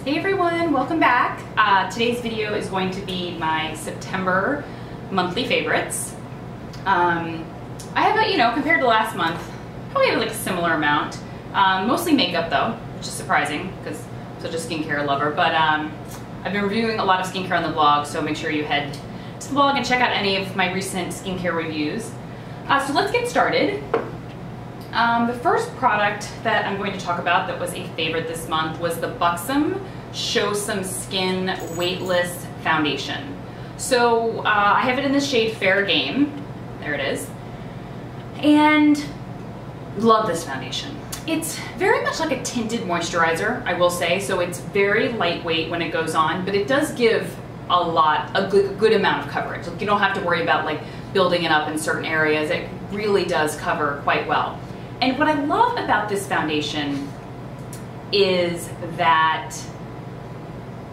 Hey everyone, welcome back. Today's video is going to be my September monthly favorites. I have compared to last month, probably have like a similar amount. Mostly makeup though, which is surprising because I'm such a skincare lover. But I've been reviewing a lot of skincare on the blog, so make sure you head to the blog and check out any of my recent skincare reviews. So let's get started. The first product that I'm going to talk about that was a favorite this month was the Buxom Show Some Skin Weightless Foundation. So I have it in the shade Fair Game. There it is. And love this foundation. It's very much like a tinted moisturizer, I will say. So it's very lightweight when it goes on, but it does give a good amount of coverage. Like, you don't have to worry about like building it up in certain areas. It really does cover quite well. And what I love about this foundation is that,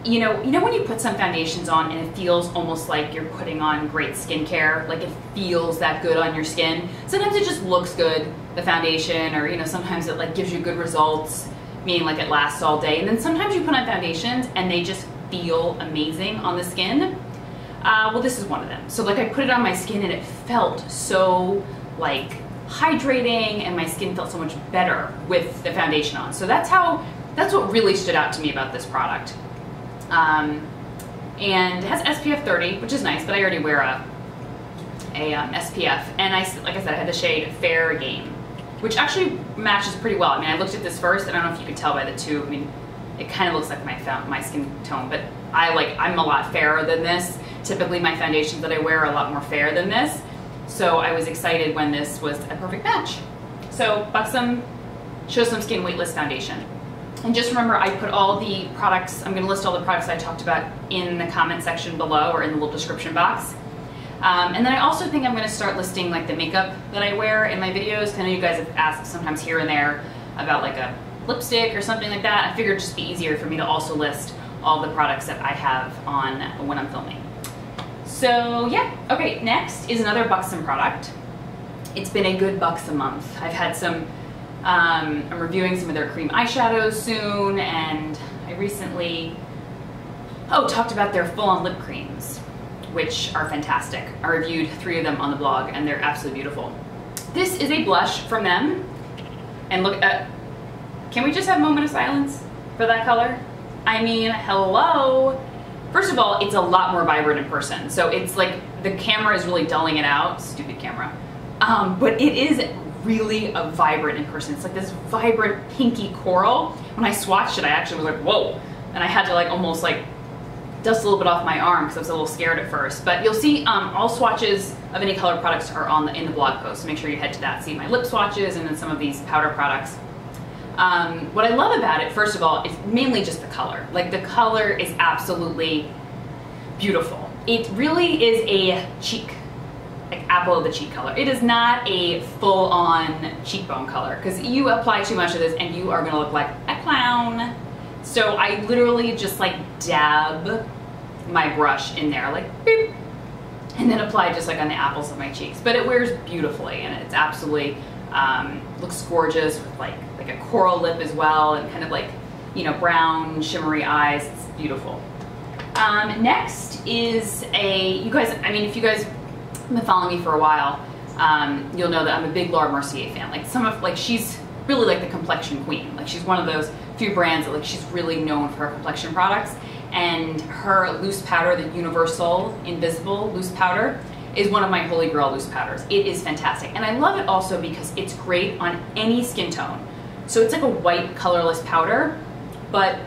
you know when you put some foundations on and it feels almost like you're putting on great skincare, like it feels that good on your skin. Sometimes it just looks good, the foundation, or sometimes it like gives you good results, meaning like it lasts all day. And then sometimes you put on foundations and they just feel amazing on the skin. Well, this is one of them. So like I put it on my skin and it felt so like hydrating, and my skin felt so much better with the foundation on. So that's what really stood out to me about this product. And it has SPF 30, which is nice, but I already wear a SPF. And like I said, I had the shade Fair Game, which actually matches pretty well. I mean, I looked at this first, and I don't know if you could tell by the tube. I mean, it kind of looks like my skin tone, but I'm a lot fairer than this. Typically, my foundations that I wear are a lot more fair than this. So I was excited when this was a perfect match. So Buxom Show Some Skin Weightless Foundation. And just remember, I put all the products, I'm going to list all the products I talked about in the comment section below or in the little description box. And then I also think I'm going to start listing like the makeup that I wear in my videos. I know you guys have asked sometimes here and there about like a lipstick or something like that. I figured it'd just be easier for me to also list all the products that I have on when I'm filming. So yeah, okay, next is another Buxom product. It's been a good Buxom month. I've had some, I'm reviewing some of their cream eyeshadows soon, and I recently, talked about their full-on lip creams, which are fantastic. I reviewed 3 of them on the blog, and they're absolutely beautiful. This is a blush from them, and look at, can we just have a moment of silence for that color? I mean, hello. First of all, it's a lot more vibrant in person. So it's like the camera is really dulling it out. Stupid camera. But it is really a vibrant in person. It's like this vibrant pinky coral. When I swatched it, I actually was like, whoa. And I had to like almost like dust a little bit off my arm because I was a little scared at first. But you'll see all swatches of any color products are in the blog post. So make sure you head to that. See my lip swatches and then some of these powder products. What I love about it, first of all, is mainly just the color. Like, the color is absolutely beautiful. It really is a cheek, like apple of the cheek color. It is not a full-on cheekbone color, because you apply too much of this and you are gonna look like a clown. So I literally just like dab my brush in there, like boop, and then apply just like on the apples of my cheeks. But it wears beautifully, and it's absolutely, looks gorgeous with like a coral lip as well, and kind of like, brown shimmery eyes. It's beautiful. Next is if you guys have been following me for a while, you'll know that I'm a big Laura Mercier fan. Like she's really like the complexion queen. Like, she's one of those few brands that like she's really known for her complexion products, and her loose powder, the Universal Invisible loose powder, is one of my holy grail loose powders. It is fantastic. And I love it also because it's great on any skin tone. So it's like a white colorless powder, but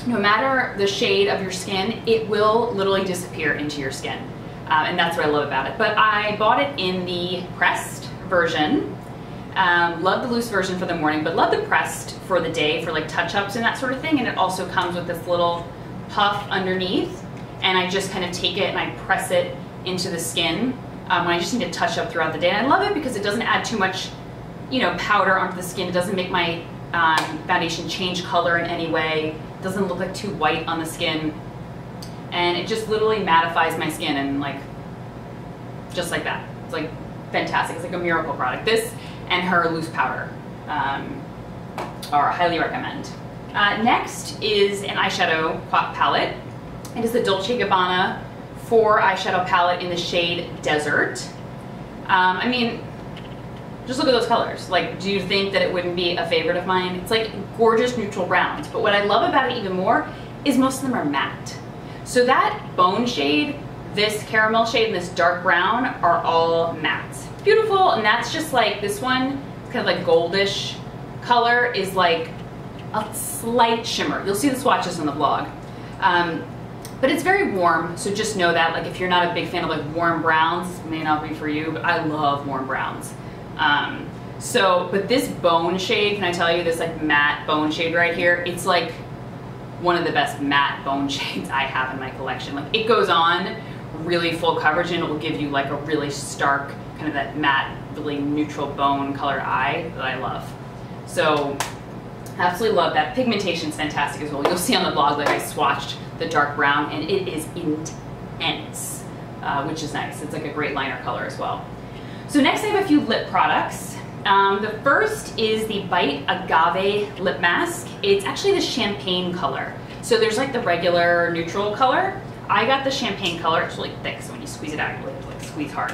no matter the shade of your skin, it will literally disappear into your skin. And that's what I love about it. But I bought it in the pressed version. Love the loose version for the morning, but love the pressed for the day, for like touch-ups and that sort of thing. And it also comes with this little puff underneath. And I just kind of take it and I press it into the skin when I just need to touch up throughout the day. And I love it because it doesn't add too much powder onto the skin. It doesn't make my foundation change color in any way. It doesn't look like too white on the skin. And it just literally mattifies my skin, and like, just like that. It's like fantastic. It's like a miracle product. This and her loose powder are highly recommend. Next is an eyeshadow palette. It is the Dolce & Gabbana 4 eyeshadow palette in the shade Desert. I mean, just look at those colors. Like, do you think that it wouldn't be a favorite of mine? It's like gorgeous neutral browns, but what I love about it even more is most of them are matte. So that bone shade, this caramel shade, and this dark brown are all matte. Beautiful, and that's just like, this one, it's kind of like goldish color, is like a slight shimmer. You'll see the swatches on the blog. But it's very warm, so just know that, like, if you're not a big fan of like warm browns, it may not be for you, but I love warm browns. But this bone shade, can I tell you, this like matte bone shade right here, it's like one of the best matte bone shades I have in my collection. Like, it goes on really full coverage and it will give you like a really stark, kind of that matte, really neutral bone color eye that I love. So, absolutely love that. Pigmentation's fantastic as well. You'll see on the blog that I swatched the dark brown and it is intense, which is nice. It's like a great liner color as well. So next I have a few lip products. The first is the Bite Agave Lip Mask. It's actually the champagne color. So there's like the regular neutral color. I got the champagne color. It's really thick, so when you squeeze it out, you really have to like squeeze hard.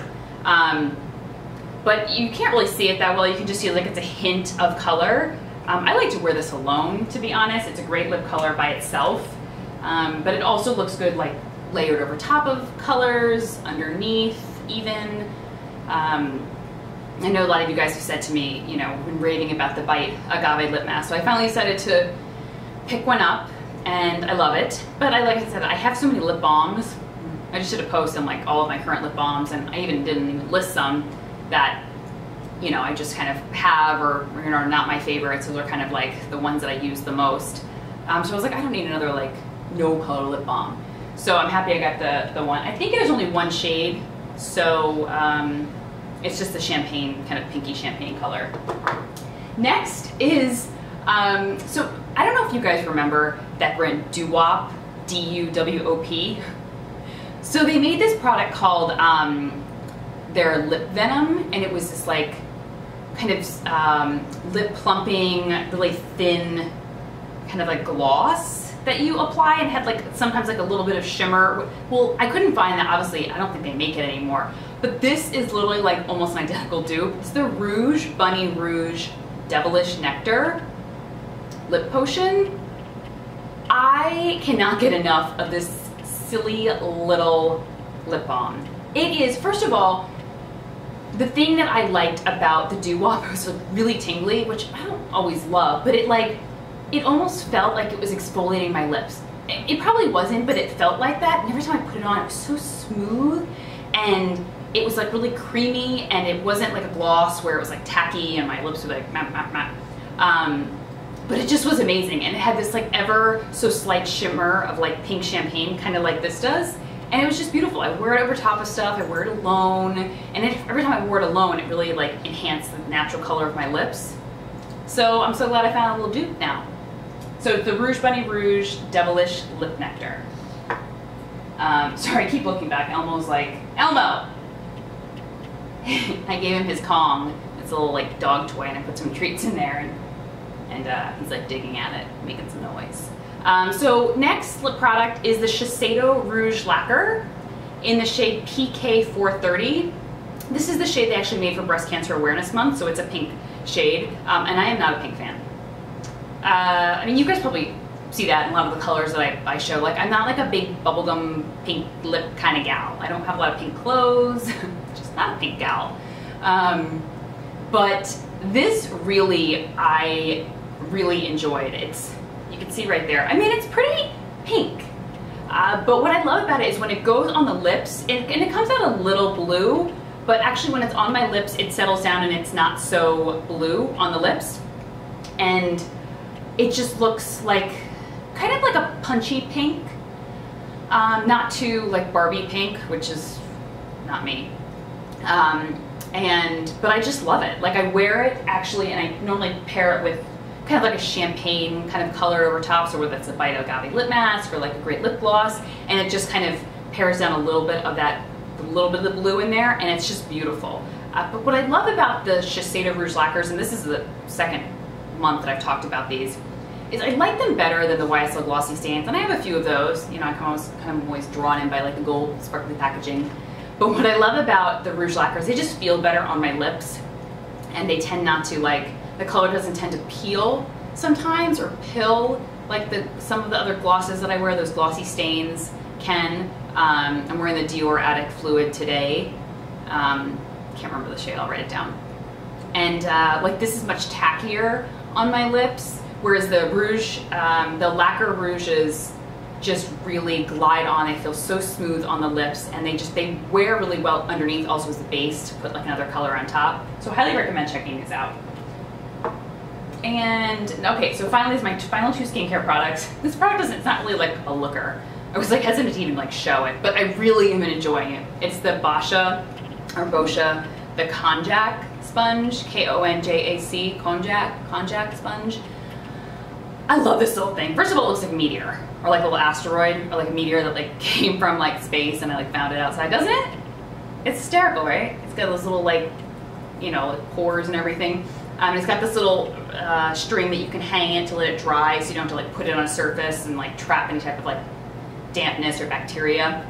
But you can't really see it that well. You can just see like it's a hint of color. I like to wear this alone, to be honest. It's a great lip color by itself. But it also looks good like layered over top of colors, underneath even. I know a lot of you guys have said to me, you know, been raving about the Bite Agave Lip Mask. So I finally decided to pick one up and I love it. But like I said, I have so many lip balms. I just did a post on like all of my current lip balms and I didn't even list some that, you know, I just kind of have or you know, are not my favorites. Those are kind of like the ones that I use the most. So I was like, I don't need another like no color lip balm. So I'm happy I got the one. I think there's only one shade. So it's just the champagne, kind of pinky champagne color. Next is, so I don't know if you guys remember that brand Doo-Wop, D-U-W-O-P. So they made this product called their Lip Venom, and it was this like kind of lip plumping, really thin kind of like gloss that you apply and had like sometimes like a little bit of shimmer. Well, I couldn't find that, obviously. I don't think they make it anymore. But this is literally like almost an identical dupe. It's the Rouge Bunny Rouge Devilish Nectar Lip Potion. I cannot get enough of this silly little lip balm. It is, first of all, the thing that I liked about the Doo-Wop was like really tingly, which I don't always love, but it almost felt like it was exfoliating my lips. It probably wasn't, but it felt like that. And every time I put it on, it was so smooth and it was like really creamy, and it wasn't like a gloss where it was like tacky and my lips were like matte, matte, matte. But it just was amazing, and it had this like ever so slight shimmer of like pink champagne, kind of like this does, and it was just beautiful. I wear it over top of stuff, I wear it alone, and every time I wore it alone, it really like enhanced the natural color of my lips. So I'm so glad I found a little dupe now. So it's the Rouge Bunny Rouge Devilish Lip Nectar. Sorry, I keep looking back. Elmo's like, Elmo! I gave him his Kong, it's a little like dog toy, and I put some treats in there, and he's like digging at it, making some noise. So next lip product is the Shiseido Rouge Lacquer in the shade PK430. This is the shade they actually made for Breast Cancer Awareness Month, so it's a pink shade, and I am not a pink fan. I mean, you guys probably see that in a lot of the colors that I show. Like, I'm not like a big bubblegum pink lip kind of gal. I don't have a lot of pink clothes, just not a pink gal. But this really, I really enjoyed. You can see right there. I mean, it's pretty pink. But what I love about it is when it goes on the lips, and it comes out a little blue, but actually when it's on my lips, it settles down and it's not so blue on the lips. And it just looks like, kind of like a punchy pink. Not too like Barbie pink, which is not me. But I just love it. Like, I wear it actually, and I normally pair it with kind of like a champagne kind of color over top, so whether that's a Bite Agave lip mask or like a great lip gloss, and it just kind of pairs down a little bit of that, a little bit of the blue in there, and it's just beautiful. But what I love about the Shiseido Rouge Lacquers, and this is the second month that I've talked about these, is I like them better than the YSL glossy stains, and I have a few of those. You know, I'm always drawn in by like the gold sparkly packaging. But what I love about the rouge lacquers, they just feel better on my lips, and they tend not to, like, the color doesn't tend to peel sometimes or pill like some of the other glosses that I wear, those glossy stains can. I'm wearing the Dior Addict Fluid today. Can't remember the shade, I'll write it down. And like, this is much tackier on my lips, whereas the rouge, the lacquer rouges just really glide on. They feel so smooth on the lips, and they wear really well underneath also as a base to put like another color on top. So highly recommend checking these out. And okay, so finally is my final 2 skincare products. This product it's not really like a looker. I was like hesitant to even like show it, but I really am enjoying it. It's the Boscia the Konjac sponge, Konjac, Konjac sponge. I love this little thing. First of all, it looks like a meteor, or like a little asteroid, or like a meteor that like came from like space and I like found it outside, doesn't it? It's hysterical, right? It's got those little like, you know, like pores and everything. It's got this little string that you can hang it to let it dry, so you don't have to like put it on a surface and like trap any type of like dampness or bacteria.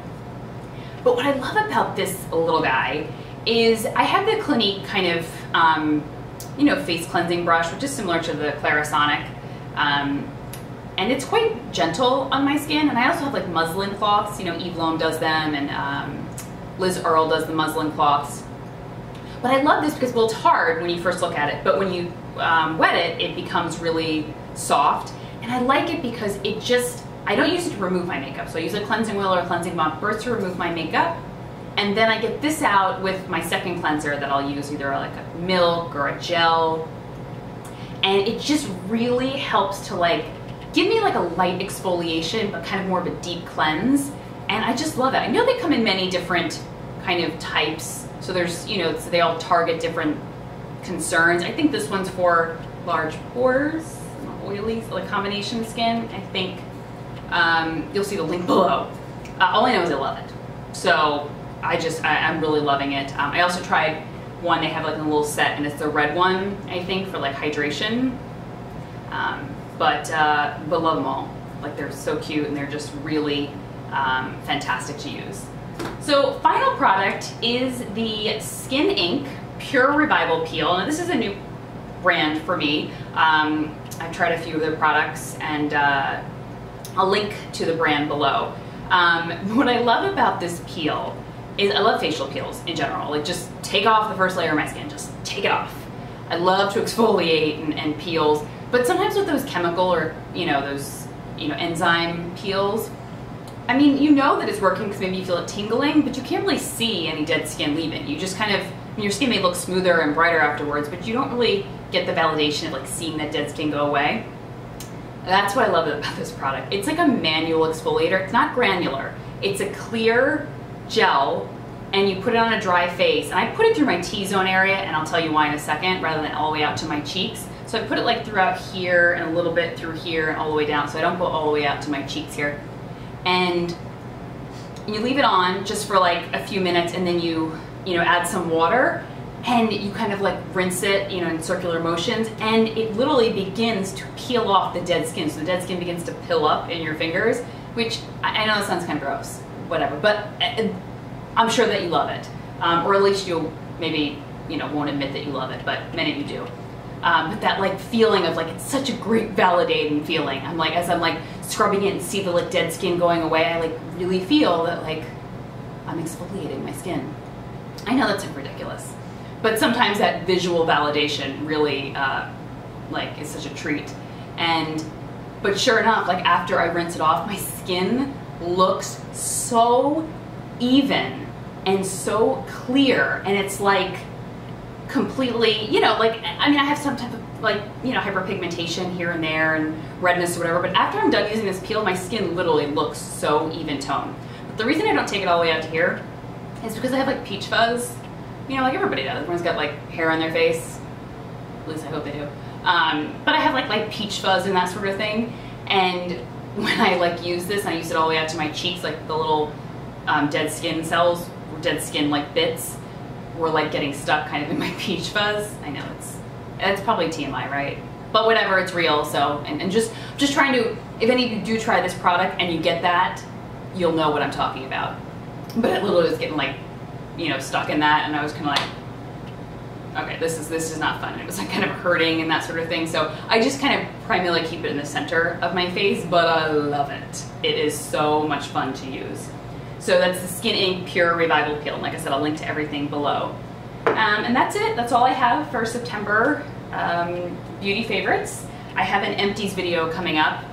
But what I love about this little guy is I have the Clinique kind of, you know, face cleansing brush, which is similar to the Clarisonic. And it's quite gentle on my skin, and I also have like muslin cloths, you know, Eve Lom does them, and Liz Earle does the muslin cloths. But I love this because, well, it's hard when you first look at it, but when you wet it, it becomes really soft. And I like it because it just, I don't use it to remove my makeup. So I use a cleansing oil or a cleansing balm first to remove my makeup, and then I get this out with my second cleanser that I'll use, either like a milk or a gel. And it just really helps to like give me like a light exfoliation, but kind of more of a deep cleanse. And I just love it. I know they come in many different kind of types. So there's, you know, so they all target different concerns. I think this one's for large pores, oily, like combination skin. I think you'll see the link below. All I know is I love it. So I'm really loving it. I also tried one, they have like a little set, and it's the red one, I think, for like hydration. But love them all. Like, they're so cute, and they're just really fantastic to use. So final product is the Skin Inc. Pure Revival Peel. Now, this is a new brand for me. I've tried a few of their products, and I'll link to the brand below. What I love about this peel is I love facial peels in general. Like, just take off the first layer of my skin, just take it off. I love to exfoliate and peels, but sometimes with those chemical or, you know, those, you know, enzyme peels, I mean, you know that it's working because maybe you feel it tingling, but you can't really see any dead skin leaving. You just kind of, your skin may look smoother and brighter afterwards, but you don't really get the validation of like seeing that dead skin go away. That's what I love about this product. It's like a manual exfoliator. It's not granular. It's a clear gel, and you put it on a dry face. And I put it through my T-zone area, and I'll tell you why in a second, rather than all the way out to my cheeks. So I put it like throughout here and a little bit through here and all the way down, so I don't go all the way out to my cheeks here. And you leave it on just for like a few minutes, and then you know, add some water, and you kind of like rinse it, you know, in circular motions, and it literally begins to peel off the dead skin. So the dead skin begins to pill up in your fingers, which I know that sounds kind of gross, whatever, but I'm sure that you love it. Or at least you'll maybe, you know, won't admit that you love it, but many of you do. But that like feeling of like, it's such a great validating feeling. I'm like, as I'm like scrubbing it and see the like dead skin going away, I like really feel that like I'm exfoliating my skin. I know that's ridiculous, but sometimes that visual validation really like is such a treat. But sure enough, like after I rinse it off, my skin looks so even and so clear, and it's like completely, you know, like, I mean, I have some type of like, you know, hyperpigmentation here and there and redness or whatever, but after I'm done using this peel, my skin literally looks so even tone. But the reason I don't take it all the way out to here is because I have like peach fuzz, you know, like everybody does. Everyone's got like hair on their face, at least I hope they do. But I have like peach fuzz and that sort of thing, and when I like use this, and I use it all the way out to my cheeks, like the little dead skin cells, or dead skin like bits, were like getting stuck kind of in my peach fuzz. I know it's probably TMI, right? But whatever, it's real, so, and just trying to, if any of you do try this product and you get that, you'll know what I'm talking about. But I literally was getting like, you know, stuck in that, and I was kind of like, okay, this is not fun. It was like kind of hurting and that sort of thing. So I just kind of primarily keep it in the center of my face, but I love it. It is so much fun to use. So that's the Skin Inc. Pure Revival Peel. And like I said, I'll link to everything below. And that's it. That's all I have for September beauty favorites. I have an empties video coming up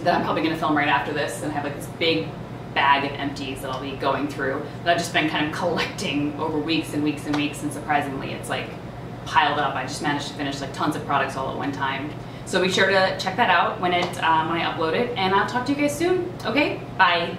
that I'm probably going to film right after this, and I have like this big bag of empties that I'll be going through that I've just been kind of collecting over weeks and weeks and weeks, and surprisingly it's like piled up. I just managed to finish like tons of products all at one time. So be sure to check that out when I upload it, and I'll talk to you guys soon. Okay, bye.